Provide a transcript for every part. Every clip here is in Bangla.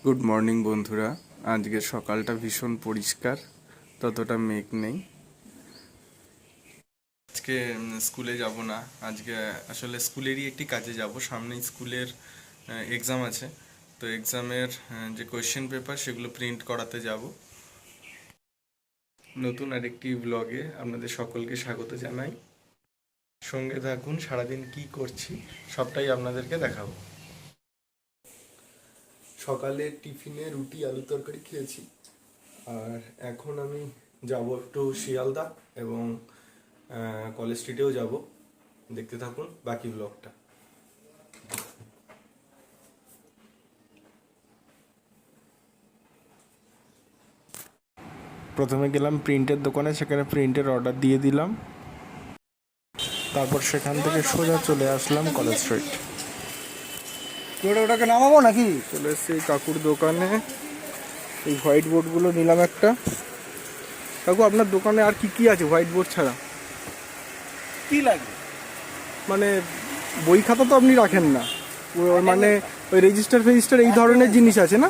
গুড মর্নিং বন্ধুরা। আজকে সকালটা ভীষণ পরিষ্কার, ততটা মেঘ নেই। আজকে স্কুলে যাব না। আজকে আসলে স্কুলেরই একটি কাজে যাব। সামনেই স্কুলের এক্সাম আছে, তো এক্সামের যে কোয়েশ্চেন পেপার সেগুলো প্রিন্ট করাতে যাব। নতুন আরেকটি ব্লগে আপনাদের সকলকে স্বাগত জানাই। সঙ্গে থাকুন, সারাদিন কি করছি সবটাই আপনাদেরকে দেখাবো। সকালে টিফিনে রুটি আলু তরকারি খেয়েছি, আর এখন আমি যাব একটু শিয়ালদা এবং কলেজ স্ট্রিটেও যাব। দেখতে থাকুন বাকি ব্লগটা। প্রথমে গেলাম প্রিন্টের দোকানে, সেখানে প্রিন্টের অর্ডার দিয়ে দিলাম। তারপর সেখান থেকে সোজা চলে আসলাম কলেজ স্ট্রিট। ওটাকে নামাবো নাকি? চলে এসেছি এই কাকুর দোকানে। এই হোয়াইট বোর্ডগুলো নিলাম একটা। কাকু, আপনার দোকানে আর কি কি আছে হোয়াইট বোর্ড ছাড়া? কি লাগবে? মানে বই খাতা তো আপনি রাখেন না, মানে ওই রেজিস্টার ফেজিস্টার এই ধরনের জিনিস আছে না?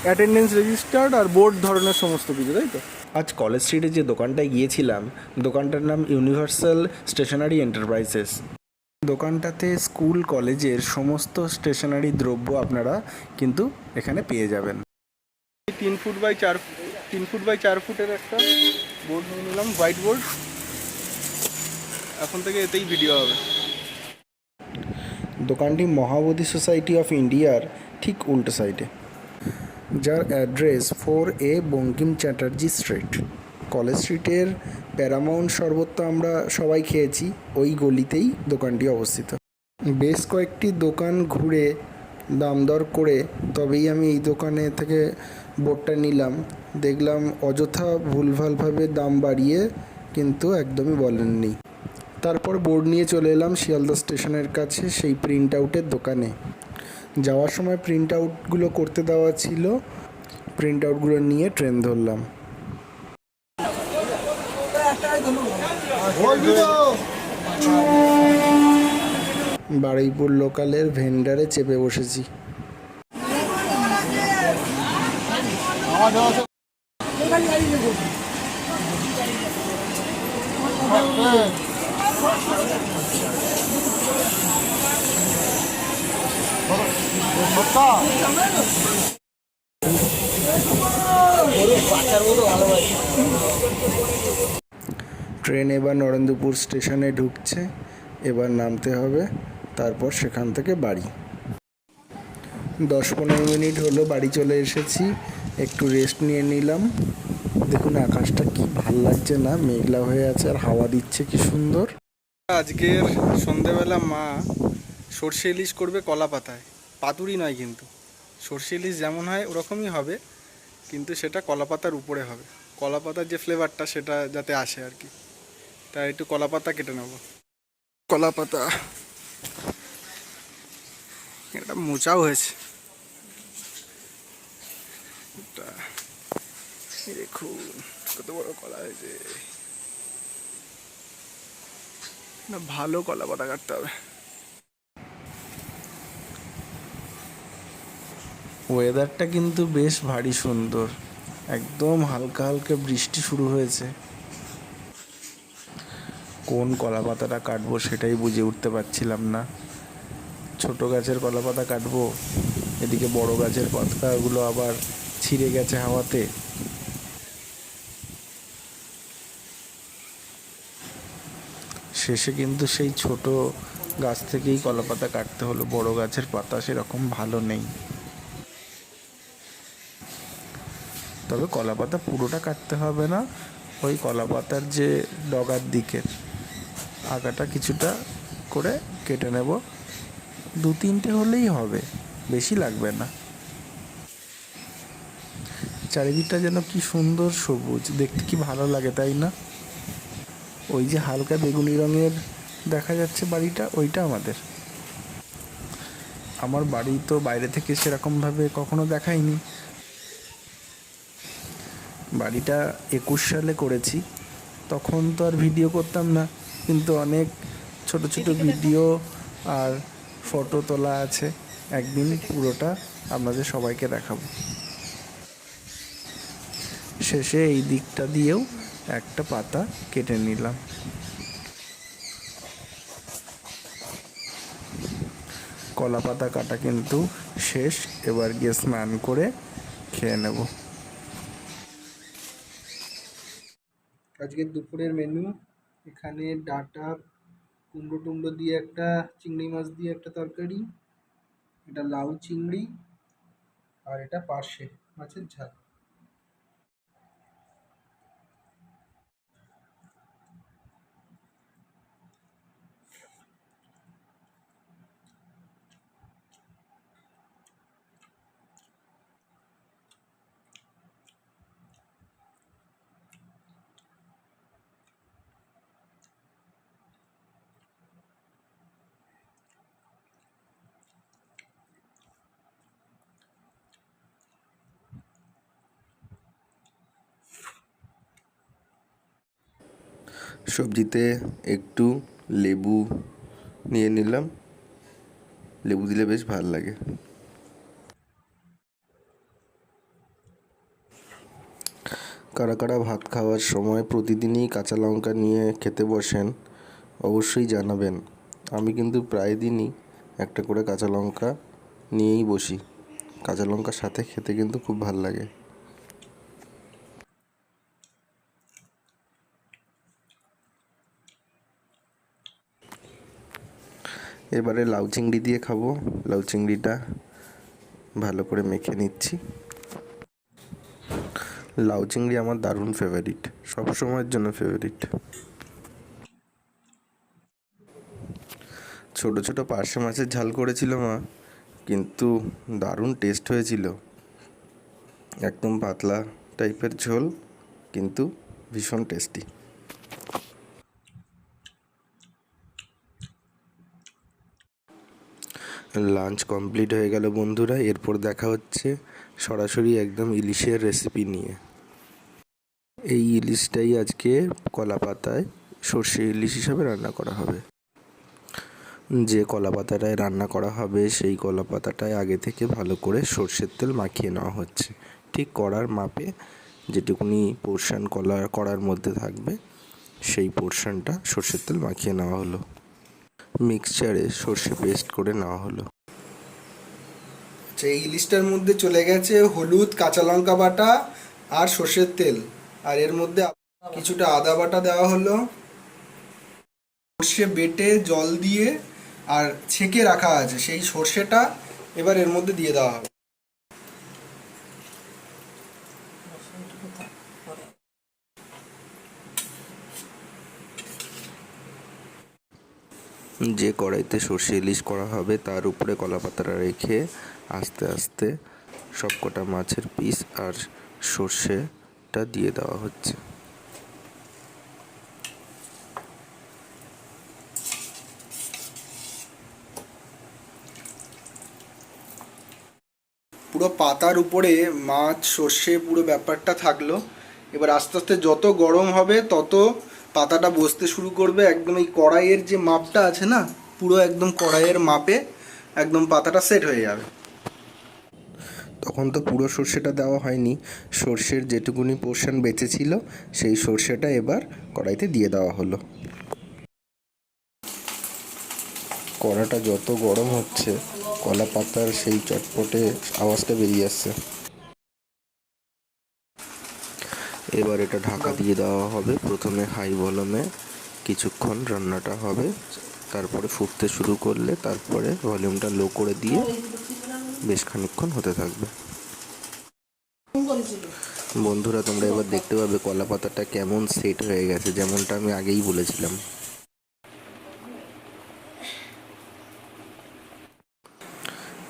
অ্যাটেন্ডেন্স রেজিস্টার আর বোর্ড ধরনের সমস্ত কিছু, তাই তো? আজ কলেজ স্ট্রিটে যে দোকানটায় গিয়েছিলাম, দোকানটার নাম ইউনিভার্সাল স্টেশনারি এন্টারপ্রাইজেস। দোকানটাতে স্কুল কলেজের সমস্ত স্টেশনারি দ্রব্য আপনারা কিন্তু এখানে পেয়ে যাবেন। 3 ফুট বাই 4 ফুটের একটা বোর্ড নিয়ে নিলাম, হোয়াইট বোর্ড। এখন থেকে এতেই ভিডিও হবে। দোকানটি মহাবোধি সোসাইটি অফ ইন্ডিয়ার ঠিক উল্টো সাইডে, যার address 4A Bankim Chatterjee street. College স্ট্রিটের প্যারামাউন্ট শরবত তো আমরা সবাই খেয়েছি, ওই গলিতেই দোকানটি অবস্থিত। বেশ কয়েকটি দোকান ঘুরে দাম দর করে তবেই আমি এই দোকানে থেকে বোর্ডটা নিলাম। দেখলাম অযথা ভুলভালভাবে দাম বাড়িয়ে কিন্তু একদমই বলেননি। তারপর বোর্ড নিয়ে চলে এলাম শিয়ালদা স্টেশনের কাছে সেই প্রিন্ট আউটের দোকানে। যাওয়ার সময় প্রিন্ট আউটগুলো করতে দেওয়া ছিল, প্রিন্ট আউটগুলো নিয়ে ট্রেন ধরলাম। বারুইপুর লোকালের ভেন্ডারে চেপে বসেছি। ট্রেন এবার নরেন্দ্রপুর স্টেশনে ঢুকছে, এবার নামতে হবে, তারপর সেখান থেকে বাড়ি। 10-15 মিনিট হলো বাড়ি চলে এসেছি, একটু রেস্ট নিয়ে নিলাম। দেখুন আকাশটা কি ভাল লাগছে না, মেঘলা হয়ে আছে আর হাওয়া দিচ্ছে কি সুন্দর। আজকের সন্ধেবেলা মা সর্ষে ইলিশ করবে কলা পাতায়, পাতুরি নয় কিন্তু। সর্ষে ইলিশ যেমন হয় ওরকমই হবে, কিন্তু সেটা কলা পাতার উপরে হবে। কলা পাতার যে ফ্লেভারটা সেটা যাতে আসে আর কি। তাই একটু কলা পাতা কেটে নেব। কলা পাতা এটা মোচাও হয়েছে। দেখুন কত বড় কলা হয়েছে। না, ভালো কলা পাতা কাটতে হবে। ওয়েদারটা কিন্তু বেশ ভারী সুন্দর, একদম হালকা হালকা বৃষ্টি শুরু হয়েছে। কোন কলা পাতাটা কাটবো সেটাই বুঝে উঠতে পারছিলাম না। ছোট গাছের কলা পাতা কাটবো, এদিকে বড় গাছের পাতাগুলো আবার ছিঁড়ে গেছে হাওয়াতে। শেষে কিন্তু সেই ছোট গাছ থেকেই কলা পাতা কাটতে হলো, বড় গাছের পাতা সেরকম ভালো নেই। তবে কলা পাতা পুরোটা কাটতে হবে না, ওই কলা পাতার যে ডগার দিকের আগাটা কিছুটা করে কেটে নেব। 2-3টে হলেই হবে, বেশি লাগবে না। চারিদিকটা যেন কি সুন্দর সবুজ, দেখতে কি ভালো লাগে তাই না? ওই যে হালকা বেগুনি রঙের দেখা যাচ্ছে বাড়িটা, ওইটা আমাদের। আমার বাড়ি তো বাইরে থেকে সেরকমভাবে কখনো দেখাইনি। বাড়িটা 21 সালে করেছি, তখন তো আর ভিডিও করতাম না, কিন্তু অনেক ছোট ছোট ভিডিও আর ফটো তোলা আছে। একদিন পুরোটা আপনাদের সবাইকে দেখাবো। শেষে এই দিকটা দিয়েও একটা পাতা কেটে নিলাম। কলা পাতা কাটা কিন্তু শেষ। এবার গিয়ে স্নান করে খেয়ে নেব। আজকের দুপুরের মেনু, এখানে ডাঁটা কুমড়ো টুমড়ো দিয়ে একটা, চিংড়ি মাছ দিয়ে একটা তরকারি, এটা লাউ চিংড়ি, আর এটা পার্শে মাছের ঝাল। সবজিতে একটু লেবু নিয়ে নিলাম, লেবু দিলে বেশ ভালো লাগে। কারা কারা ভাত খাওয়ার সময় প্রতিদিনই কাঁচা লঙ্কা নিয়ে খেতে বসেন অবশ্যই জানাবেন। আমি কিন্তু প্রায় দিনই একটা করে কাঁচা লঙ্কা নিয়েই বসি। কাঁচা লঙ্কার সাথে খেতে কিন্তু খুব ভাল লাগে। এবারে লাউ চিংড়ি দিয়ে খাবো। লাউ চিংড়িটা ভালো করে মেখে নিচ্ছি। লাউ চিংড়ি আমার দারুণ ফেভারিট, সব সময়ের জন্য ফেভারিট। ছোট ছোট পার্শে মাছের ঝাল করেছিল মা, কিন্তু দারুণ টেস্ট হয়েছিল। একদম পাতলা টাইপের ঝোল, কিন্তু ভীষণ টেস্টি। লাঞ্চ কমপ্লিট হয়ে গেল বন্ধুরা। এরপর দেখা হচ্ছে সরাসরি একদম ইলিশের রেসিপি নিয়ে। এই ইলিশটাই আজকে কলা পাতায় সর্ষে ইলিশ হিসাবে রান্না করা হবে। যে কলা পাতাটায় রান্না করা হবে সেই কলা পাতাটায় আগে থেকে ভালো করে সর্ষের তেল মাখিয়ে নেওয়া হচ্ছে। ঠিক কড়ার মাপে যেটুকুনি পোর্শন কড়ার মধ্যে থাকবে সেই পোর্শনটা সর্ষের তেল মাখিয়ে নেওয়া হলো। মিক্সচারে সর্ষে পেস্ট করে নেওয়া হলো। এই ইলিশটার মধ্যে চলে গেছে হলুদ, কাঁচা লঙ্কা বাটা আর সর্ষের তেল, আর এর মধ্যে কিছুটা আদা বাটা দেওয়া হলো। সর্ষে বেটে জল দিয়ে আর ছেঁকে রাখা আছে সেই সর্ষেটা এবার এর মধ্যে দিয়ে দেওয়া হবে। যে কড়াইতে সর্ষে ইলিশ করা হবে তার উপরে কলা পাতাটা রেখে আস্তে আস্তে সবকটা মাছের পিস আর সর্ষেটা দিয়ে দেওয়া হচ্ছে। পুরো পাতার উপরে মাছ সর্ষে পুরো ব্যাপারটা থাকলো। এবার আস্তে আস্তে যত গরম হবে তত পাতাটা বসতে শুরু করবে। একদম এই কড়াইয়ের যে মাপটা আছে না, পুরো একদম কড়াইয়ের মাপে একদম পাতাটা সেট হয়ে যাবে। তখন তো পুরো সর্ষেটা দেওয়া হয়নি, সর্ষের যেটুকুনি পোর্শন বেঁচে ছিল সেই সর্ষেটা এবার কড়াইতে দিয়ে দেওয়া হলো। কড়াটা যত গরম হচ্ছে কলা পাতার সেই চটপটে আওয়াজটা বেরিয়ে আসছে। এবার এটা ঢাকা দিয়ে দেওয়া হবে। প্রথমে হাই ভলিউমে কিছুক্ষণ রান্নাটা হবে, তারপরে ফুটতে শুরু করলে তারপরে ভলিউমটা লো করে দিয়ে বেশ খানিকক্ষণ হতে থাকবে। বন্ধুরা তোমরা এবার দেখতে পাবে কলা পাতাটা কেমন সেট হয়ে গেছে, যেমনটা আমি আগেই বলেছিলাম।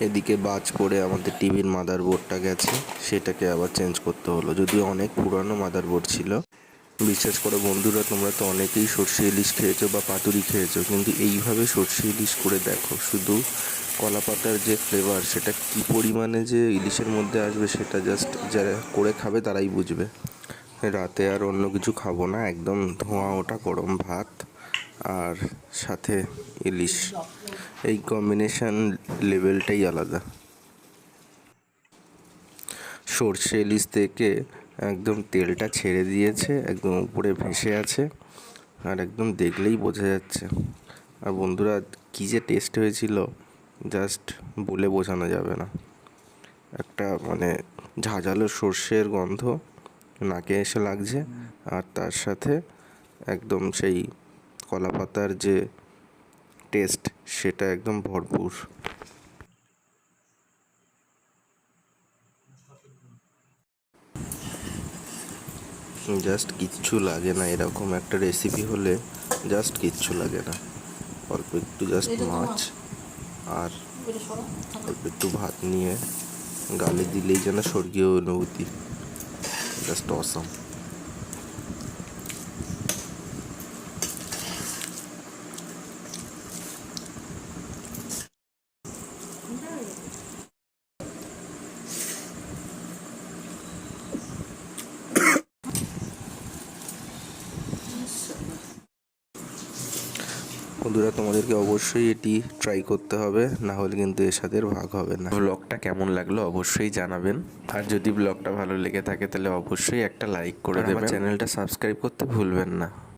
এদিকে বাজ পড়ে আমাদের টিভির মাদারবোর্ডটা গেছে, সেটাকে আবার চেঞ্জ করতে হলো। যদিও অনেক পুরানো মাদারবোর্ড ছিল। বিশ্বাস করো বন্ধুরা, তোমরা তো অনেকেই সর্ষে ইলিশ খেয়েছো বা পাতুরি খেয়েছো, কিন্তু এইভাবে সর্ষে ইলিশ করে দেখো, শুধু কলা পাতার যে ফ্লেভার সেটা কী পরিমাণে যে ইলিশের মধ্যে আসবে সেটা জাস্ট যারা করে খাবে তারাই বুঝবে। রাতে আর অন্য কিছু খাবো না, একদম ধোঁয়া ওঠা গরম ভাত আর সাথে ইলিশ, এই কম্বিনেশন লেভেলটাই আলাদা। সর্ষে ইলিশ থেকে একদম তেলটা ছেড়ে দিয়েছে, একদম উপরে ভেসে আছে, আর একদম দেখলেই বোঝা যাচ্ছে। আর বন্ধুরা, কী যে টেস্ট হয়েছিল জাস্ট বলে বোঝানো যাবে না। একটা মানে ঝাঁঝালো সর্ষের গন্ধ নাকে এসে লাগছে, আর তার সাথে একদম সেই কলা পাতার যে টেস্ট সেটা একদম ভরপুর। জাস্ট কিচ্ছু লাগে না, এরকম একটা রেসিপি হলে জাস্ট কিচ্ছু লাগে না। অল্প একটু জাস্ট মাছ আর অল্প একটু ভাত নিয়ে গালে দিলেই যেন স্বর্গীয় অনুভূতি। Just awesome. বন্ধুরা, তোমাদেরকে অবশ্যই এটি ট্রাই করতে হবে, না হলে কিন্তু এর সাথে ভাগ হবে না। ব্লগটা কেমন লাগলো অবশ্যই জানাবেন, আর যদি ব্লগটা ভালো লেগে থাকে তাহলে অবশ্যই একটা লাইক করে দেবেন, চ্যানেলটা সাবস্ক্রাইব করতে ভুলবেন না।